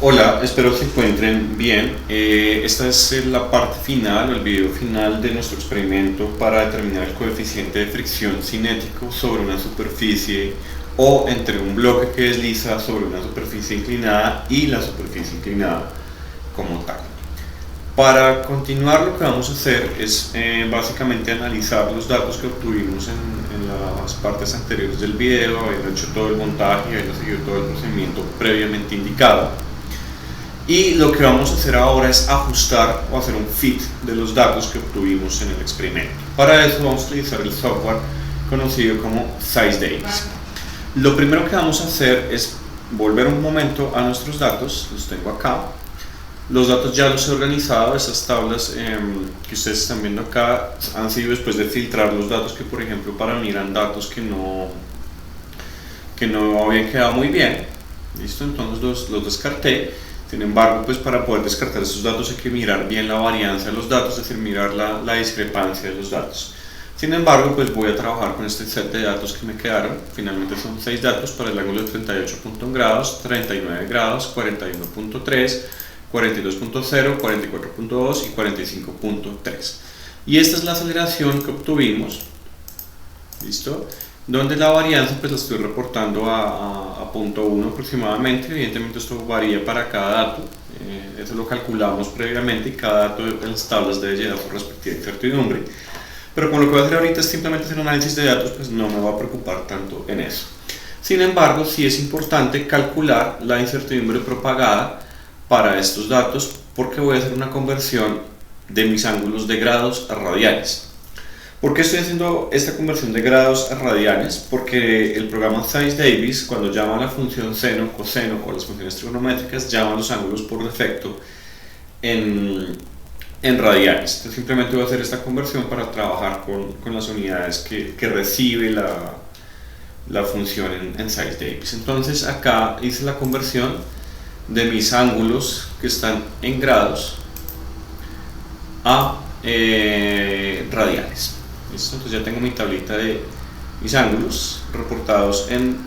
Hola, espero se encuentren bien. Esta es la parte final o el video final de nuestro experimento para determinar el coeficiente de fricción cinético sobre una superficie o entre un bloque que desliza sobre una superficie inclinada y la superficie inclinada como tal. Para continuar, lo que vamos a hacer es básicamente analizar los datos que obtuvimos en las partes anteriores del video, habiendo hecho todo el montaje y habiendo seguido todo el procedimiento previamente indicado. Y lo que vamos a hacer ahora es ajustar o hacer un fit de los datos que obtuvimos en el experimento. Para eso vamos a utilizar el software conocido como SizeDavis. Lo primero que vamos a hacer es volver un momento a nuestros datos. Los tengo acá. Los datos ya los he organizado. Esas tablas que ustedes están viendo acá han sido después de filtrar los datos que, por ejemplo, para mí eran datos que no habían quedado muy bien. ¿Listo? Entonces los descarté. Sin embargo, pues para poder descartar estos datos hay que mirar bien la varianza de los datos, es decir, mirar la discrepancia de los datos. Sin embargo, pues voy a trabajar con este set de datos que me quedaron. Finalmente son 6 datos para el ángulo de 38.1 grados, 39 grados, 41.3, 42.0, 44.2 y 45.3. Y esta es la aceleración que obtuvimos. ¿Listo? Donde la varianza pues la estoy reportando a 0.1 aproximadamente. Evidentemente esto varía para cada dato, eso lo calculamos previamente y cada dato en las tablas debe llevar su respectiva incertidumbre, pero con lo que voy a hacer ahorita es simplemente hacer un análisis de datos, pues no me va a preocupar tanto en eso. Sin embargo, sí es importante calcular la incertidumbre propagada para estos datos, porque voy a hacer una conversión de mis ángulos de grados a radianes. ¿Por qué estoy haciendo esta conversión de grados a radianes? Porque el programa SizeDavis, cuando llama a la función seno, coseno o las funciones trigonométricas, llama a los ángulos por defecto en radianes. Entonces simplemente voy a hacer esta conversión para trabajar con las unidades que recibe la función en SizeDavis. Entonces acá hice la conversión de mis ángulos que están en grados a radianes. ¿Listo? Entonces ya tengo mi tablita de mis ángulos reportados en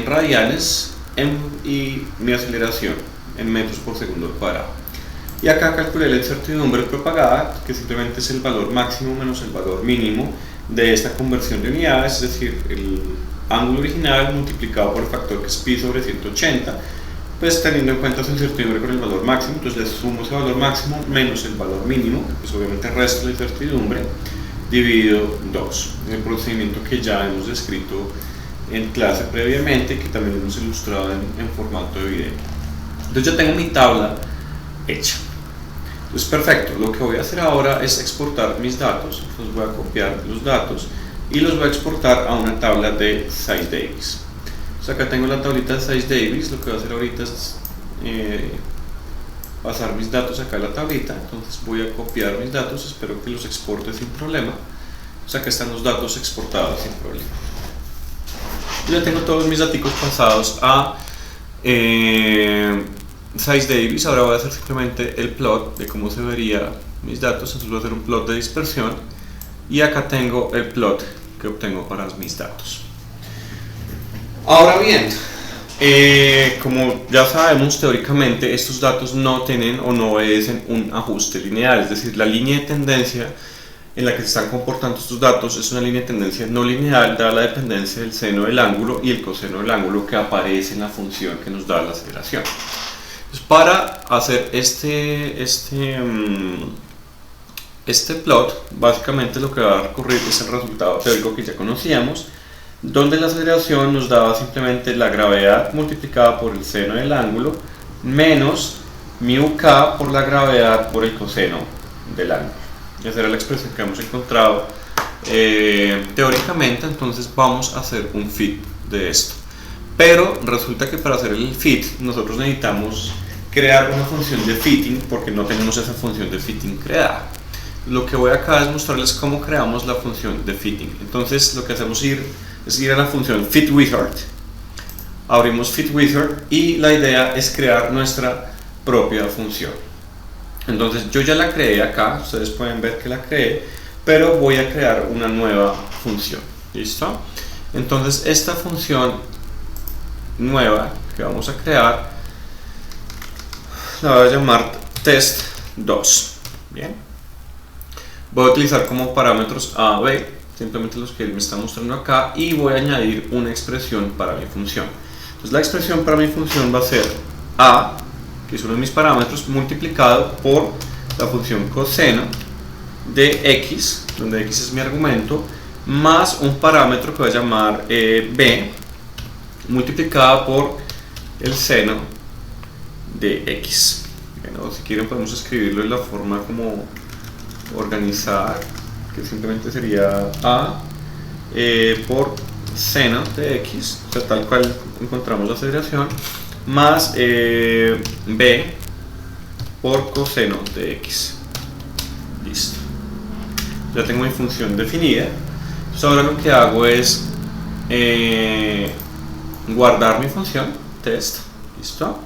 radianes y mi aceleración en metros por segundo al cuadrado. Y acá calculé la incertidumbre propagada, que simplemente es el valor máximo menos el valor mínimo de esta conversión de unidades, es decir, el ángulo original multiplicado por el factor que es pi sobre 180, pues teniendo en cuenta su incertidumbre con el valor máximo. Entonces le sumo ese valor máximo menos el valor mínimo, pues obviamente resto la incertidumbre, dividido 2, el procedimiento que ya hemos descrito en clase previamente y que también hemos ilustrado en formato de video. Entonces ya tengo mi tabla hecha. Entonces perfecto, lo que voy a hacer ahora es exportar mis datos. Entonces voy a copiar los datos y los voy a exportar a una tabla de SizeDavis. Entonces acá tengo la tablita de SizeDavis. Lo que voy a hacer ahorita es pasar mis datos acá a la tablita. Entonces voy a copiar mis datos, espero que los exporte sin problema. Entonces acá están los datos exportados sin problema. Yo ya tengo todos mis datos pasados a SizeDavis. Ahora voy a hacer simplemente el plot de cómo se verían mis datos. Entonces voy a hacer un plot de dispersión y acá tengo el plot que obtengo para mis datos. Ahora bien, como ya sabemos, teóricamente estos datos no tienen o no obedecen un ajuste lineal, es decir, la línea de tendencia en la que se están comportando estos datos es una línea de tendencia no lineal, dada la dependencia del seno del ángulo y el coseno del ángulo que aparece en la función que nos da la aceleración. Entonces, para hacer este plot, básicamente lo que va a ocurrir es el resultado teórico que ya conocíamos, donde la aceleración nos daba simplemente la gravedad multiplicada por el seno del ángulo menos mu k por la gravedad por el coseno del ángulo. Esa era la expresión que hemos encontrado teóricamente. Entonces vamos a hacer un fit de esto, pero resulta que para hacer el fit nosotros necesitamos crear una función de fitting porque no tenemos esa función de fitting creada. Lo que voy acá es mostrarles cómo creamos la función de fitting. Entonces lo que hacemos es ir a la función fitWizard, abrimos fitWizard y la idea es crear nuestra propia función. Entonces yo ya la creé acá, ustedes pueden ver que la creé, pero voy a crear una nueva función. ¿Listo? Entonces esta función nueva que vamos a crear la voy a llamar test 2. Bien. Voy a utilizar como parámetros A, B, simplemente los que él me está mostrando acá, y voy a añadir una expresión para mi función. Entonces la expresión para mi función va a ser A, que es uno de mis parámetros, multiplicado por la función coseno de x, donde x es mi argumento, más un parámetro que voy a llamar b, multiplicado por el seno de x. Bueno, si quieren podemos escribirlo de la forma como organizada, que simplemente sería a por seno de x, o sea, tal cual encontramos la aceleración, más b por coseno de x. Listo. Ya tengo mi función definida. Entonces ahora lo que hago es guardar mi función test. Listo.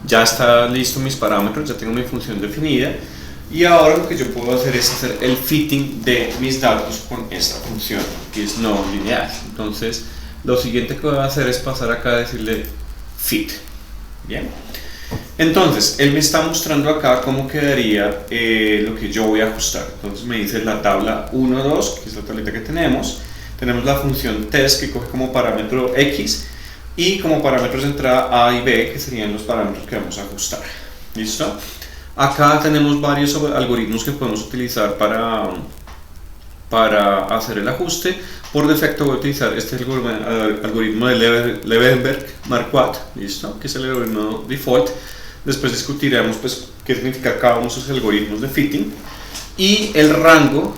Ya está listo mis parámetros, ya tengo mi función definida. Y ahora lo que yo puedo hacer es hacer el fitting de mis datos con esta función, que es no lineal. Entonces lo siguiente que voy a hacer es pasar acá a decirle fit. Bien. Entonces, él me está mostrando acá cómo quedaría lo que yo voy a ajustar. Entonces me dice la tabla 1, 2, que es la tablita que tenemos. Tenemos la función test que coge como parámetro x y como parámetros de entrada a y b, que serían los parámetros que vamos a ajustar. ¿Listo? Acá tenemos varios algoritmos que podemos utilizar para hacer el ajuste. Por defecto voy a utilizar este algoritmo de Levenberg-Marquardt, ¿listo? Que es el algoritmo default. Después discutiremos pues, qué significa cada uno de esos algoritmos de fitting y el rango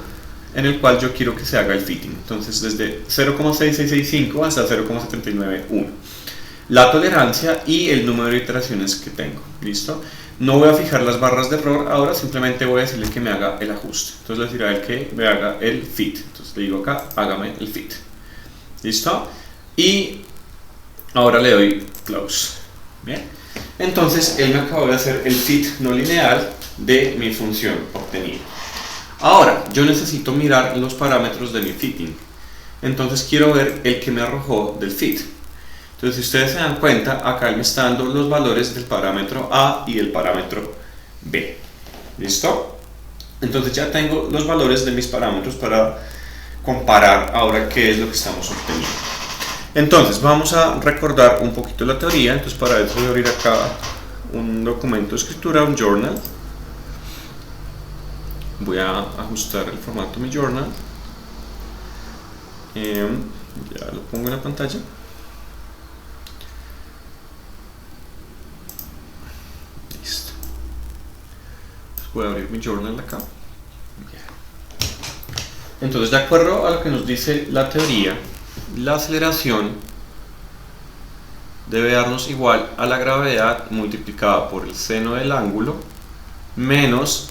en el cual yo quiero que se haga el fitting. Entonces desde 0,6665 hasta 0,791. La tolerancia y el número de iteraciones que tengo. ¿Listo? No voy a fijar las barras de error ahora, simplemente voy a decirle que me haga el ajuste. Entonces le diré a él que me haga el fit. Entonces le digo acá, hágame el fit. ¿Listo? Y ahora le doy close. Bien. Entonces él me acabó de hacer el fit no lineal de mi función obtenida. Ahora yo necesito mirar los parámetros de mi fitting. Entonces quiero ver el que me arrojó del fit. Entonces si ustedes se dan cuenta, acá él me está dando los valores del parámetro A y el parámetro B. ¿Listo? Entonces ya tengo los valores de mis parámetros para comparar ahora qué es lo que estamos obteniendo. Entonces vamos a recordar un poquito la teoría. Entonces para eso voy a abrir acá un documento de escritura, un journal. Voy a ajustar el formato de mi journal. Ya lo pongo en la pantalla. Listo. Entonces voy a abrir mi journal acá. Entonces, de acuerdo a lo que nos dice la teoría, la aceleración debe darnos igual a la gravedad multiplicada por el seno del ángulo menos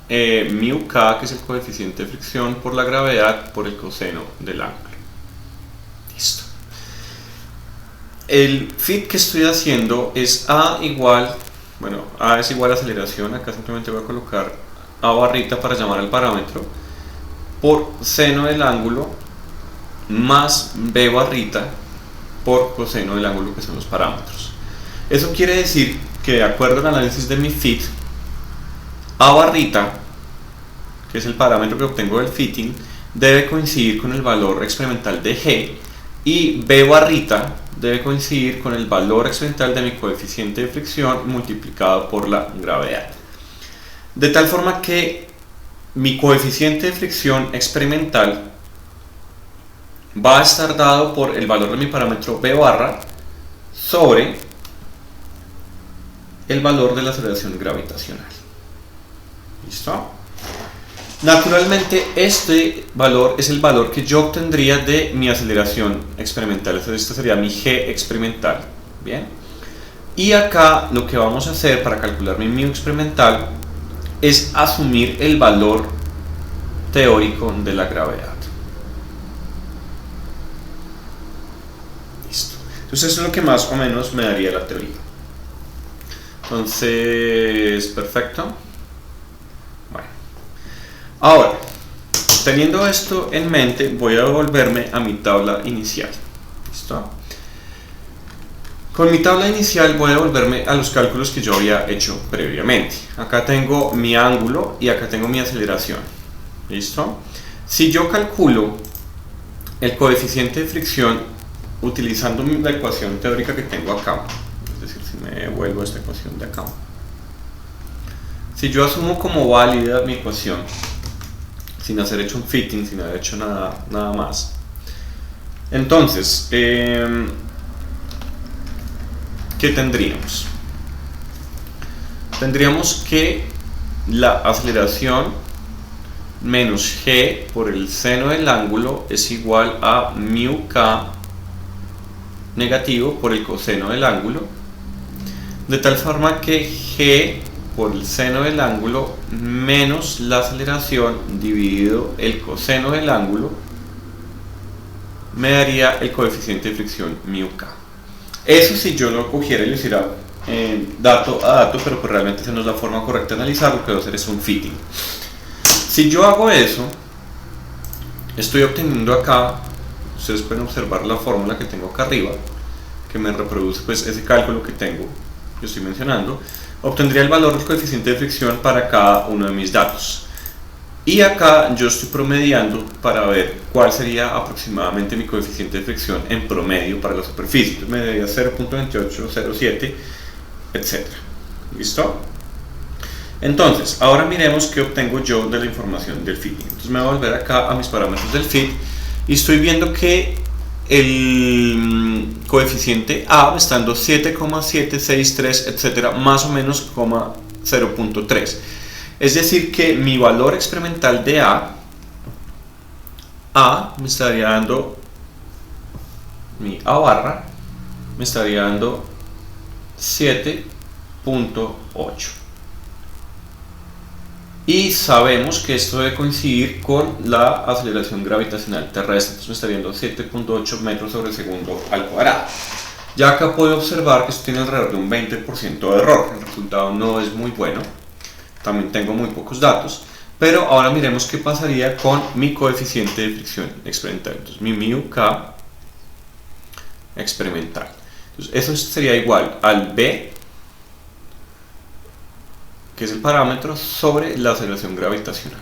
mu k, que es el coeficiente de fricción, por la gravedad por el coseno del ángulo. Listo. El fit que estoy haciendo es A igual, bueno, A es igual a aceleración, acá simplemente voy a colocar A barrita para llamar al parámetro, por seno del ángulo más B barrita por coseno del ángulo, que son los parámetros. Eso quiere decir que, de acuerdo al análisis de mi fit, A barrita, que es el parámetro que obtengo del fitting, debe coincidir con el valor experimental de G, y B barrita debe coincidir con el valor experimental de mi coeficiente de fricción multiplicado por la gravedad. De tal forma que mi coeficiente de fricción experimental va a estar dado por el valor de mi parámetro B barra sobre el valor de la aceleración gravitacional. ¿Listo? Naturalmente este valor es el valor que yo obtendría de mi aceleración experimental. Entonces esta sería mi G experimental. Bien. Y acá lo que vamos a hacer para calcular mi mu experimental es asumir el valor teórico de la gravedad. Listo. Entonces eso es lo que más o menos me daría la teoría. Entonces, perfecto. Bueno. Ahora, teniendo esto en mente, voy a devolverme a mi tabla inicial. ¿Listo? Con mi tabla inicial voy a volverme a los cálculos que yo había hecho previamente. Acá tengo mi ángulo y acá tengo mi aceleración. ¿Listo? Si yo calculo el coeficiente de fricción utilizando la ecuación teórica que tengo acá, es decir, si me devuelvo a esta ecuación de acá, si yo asumo como válida mi ecuación sin haber hecho un fitting, sin haber hecho nada más, entonces ¿qué tendríamos? Tendríamos que la aceleración menos g por el seno del ángulo es igual a mu k negativo por el coseno del ángulo, de tal forma que g por el seno del ángulo menos la aceleración dividido el coseno del ángulo me daría el coeficiente de fricción mu k. Eso si yo lo cogiera y lo hiciera dato a dato, pero pues realmente esa no es la forma correcta de analizar, lo que voy a hacer es un fitting. Si yo hago eso, estoy obteniendo acá, ustedes pueden observar la fórmula que tengo acá arriba, que me reproduce pues ese cálculo que tengo, que estoy mencionando, obtendría el valor del coeficiente de fricción para cada uno de mis datos. Y acá yo estoy promediando para ver cuál sería aproximadamente mi coeficiente de fricción en promedio para la superficie. Entonces me daría 0.2807, etc. ¿Listo? Entonces, ahora miremos qué obtengo yo de la información del fitting. Entonces me voy a volver acá a mis parámetros del fit y estoy viendo que el coeficiente A me está dando 7,763, etc., más o menos 0.3. Es decir que mi valor experimental de A me estaría dando, mi A barra, me estaría dando 7.8. Y sabemos que esto debe coincidir con la aceleración gravitacional terrestre, entonces me estaría dando 7.8 metros sobre segundo al cuadrado. Ya acá puedo observar que esto tiene alrededor de un 20% de error, el resultado no es muy bueno. También tengo muy pocos datos, pero ahora miremos qué pasaría con mi coeficiente de fricción experimental. Entonces mi mu k experimental. Entonces eso sería igual al b, que es el parámetro, sobre la aceleración gravitacional.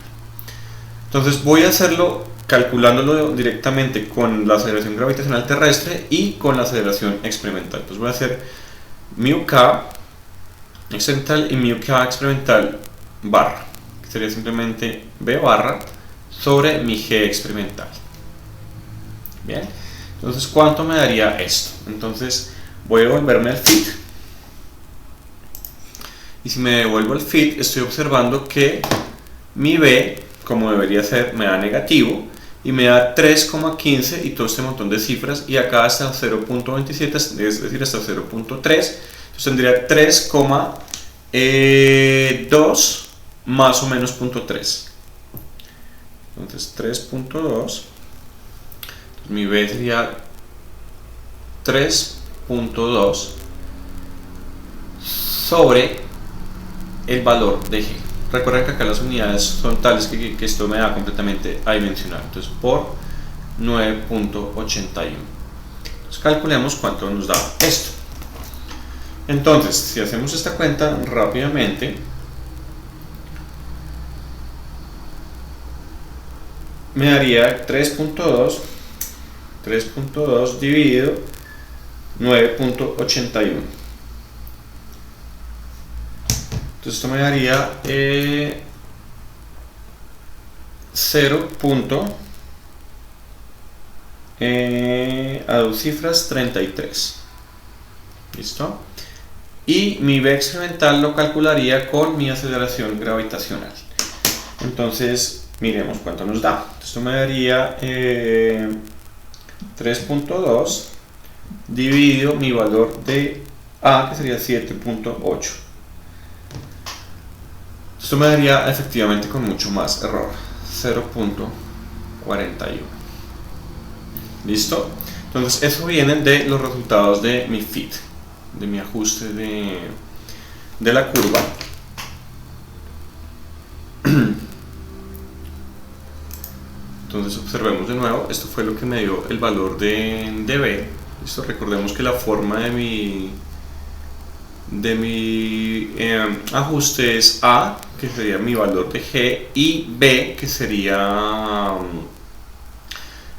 Entonces voy a hacerlo calculándolo directamente con la aceleración gravitacional terrestre y con la aceleración experimental. Entonces voy a hacer mu k experimental y mu k experimental barra, que sería simplemente b barra sobre mi g experimental. Bien, entonces ¿cuánto me daría esto? Entonces voy a volverme al fit, y si me devuelvo al fit estoy observando que mi b, como debería ser, me da negativo y me da 3,15 y todo este montón de cifras, y acá hasta 0.27, es decir, hasta 0.3, entonces tendría 3,2 más o menos 0.3. Entonces 3.2, mi b sería 3.2 sobre el valor de g. Recuerden que acá las unidades son tales que esto me da completamente adimensional, entonces por 9.81. Entonces calculemos cuánto nos da esto. Entonces, si hacemos esta cuenta rápidamente, me daría 3.2 dividido 9.81. Entonces esto me daría 0. A dos cifras 33. ¿Listo? Y mi b experimental lo calcularía con mi aceleración gravitacional. Entonces miremos cuánto nos da. Esto me daría 3.2 dividido mi valor de a, que sería 7.8. Esto me daría efectivamente con mucho más error, 0.41. ¿Listo? Entonces eso viene de los resultados de mi fit, de mi ajuste de la curva. Entonces observemos de nuevo, esto fue lo que me dio el valor de B. ¿Listo? Recordemos que la forma de mi ajuste es A, que sería mi valor de G, y B, que sería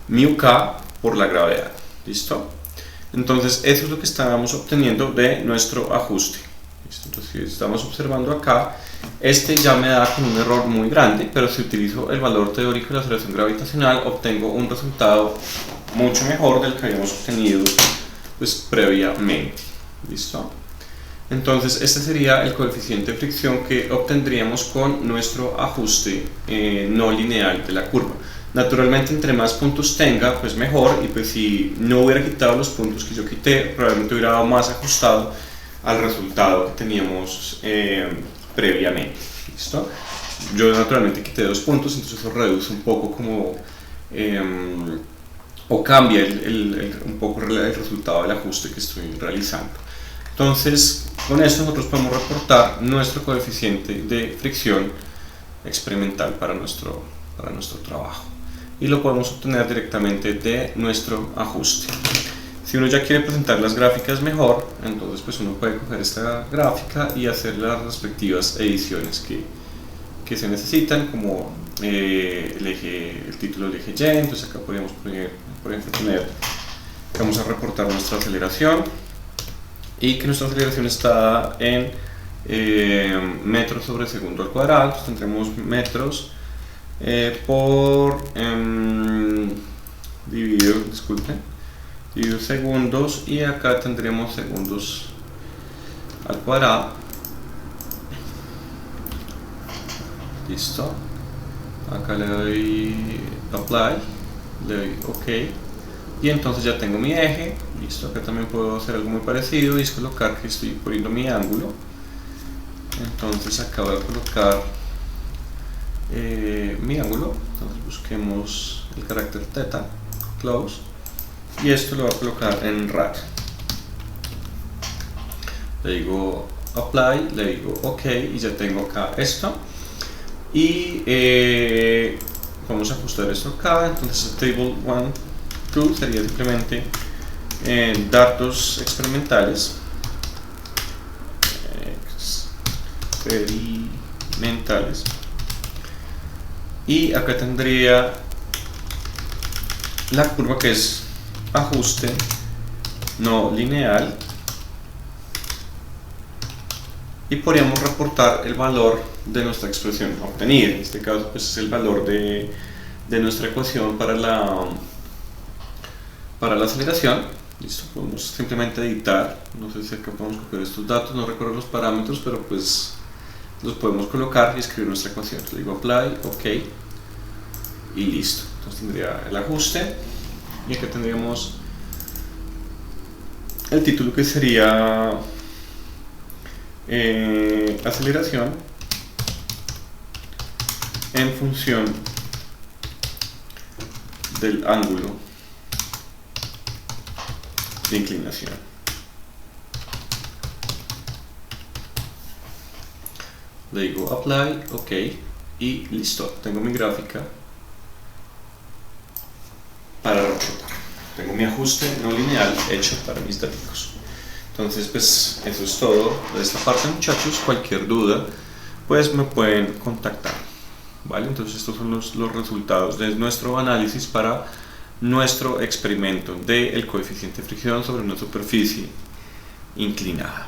mu K por la gravedad. ¿Listo? Entonces eso es lo que estábamos obteniendo de nuestro ajuste. ¿Listo? Entonces, si estamos observando acá, este ya me da con un error muy grande, pero si utilizo el valor teórico de la aceleración gravitacional, obtengo un resultado mucho mejor del que habíamos obtenido pues previamente. ¿Listo? Entonces este sería el coeficiente de fricción que obtendríamos con nuestro ajuste no lineal de la curva. Naturalmente, entre más puntos tenga, pues mejor, y pues si no hubiera quitado los puntos que yo quité, probablemente hubiera dado más ajustado al resultado que teníamos previamente. ¿Listo? Yo naturalmente quité 2 puntos, entonces eso reduce un poco como o cambia un poco el resultado del ajuste que estoy realizando. Entonces, con esto nosotros podemos reportar nuestro coeficiente de fricción experimental para nuestro trabajo, y lo podemos obtener directamente de nuestro ajuste. Si uno ya quiere presentar las gráficas mejor, entonces pues uno puede coger esta gráfica y hacer las respectivas ediciones que se necesitan, como el título del eje Y. Entonces acá podríamos poner, por ejemplo, que vamos a reportar nuestra aceleración, y que nuestra aceleración está en metros sobre segundo al cuadrado. Entonces tendremos metros por dividido segundos, y acá tendremos segundos al cuadrado. Listo. Acá le doy apply, le doy OK, y entonces ya tengo mi eje. Listo. Acá también puedo hacer algo muy parecido, y es colocar que estoy poniendo mi ángulo. Entonces acá voy a colocar mi ángulo. Entonces busquemos el carácter θ, close, y esto lo voy a colocar en rad. Le digo apply, le digo OK, y ya tengo acá esto. Y vamos a ajustar esto acá. Entonces table 1, 2 sería simplemente datos experimentales, y acá tendría la curva que es ajuste no lineal, y podríamos reportar el valor de nuestra expresión obtenida. En este caso pues es el valor de nuestra ecuación para la aceleración. Listo, podemos simplemente editar. No sé si acá podemos copiar estos datos, no recuerdo los parámetros, pero pues los podemos colocar y escribir nuestra ecuación. Entonces le digo apply, OK, y listo. Entonces tendría el ajuste, y acá tendríamos el título, que sería aceleración en función del ángulo de inclinación. Le digo apply, OK, y listo. Tengo mi gráfica para reportar. Tengo mi ajuste no lineal hecho para mis datos. Entonces pues eso es todo de esta parte, muchachos. Cualquier duda pues me pueden contactar, ¿vale? Entonces estos son los resultados de nuestro análisis para nuestro experimento del coeficiente de fricción sobre una superficie inclinada.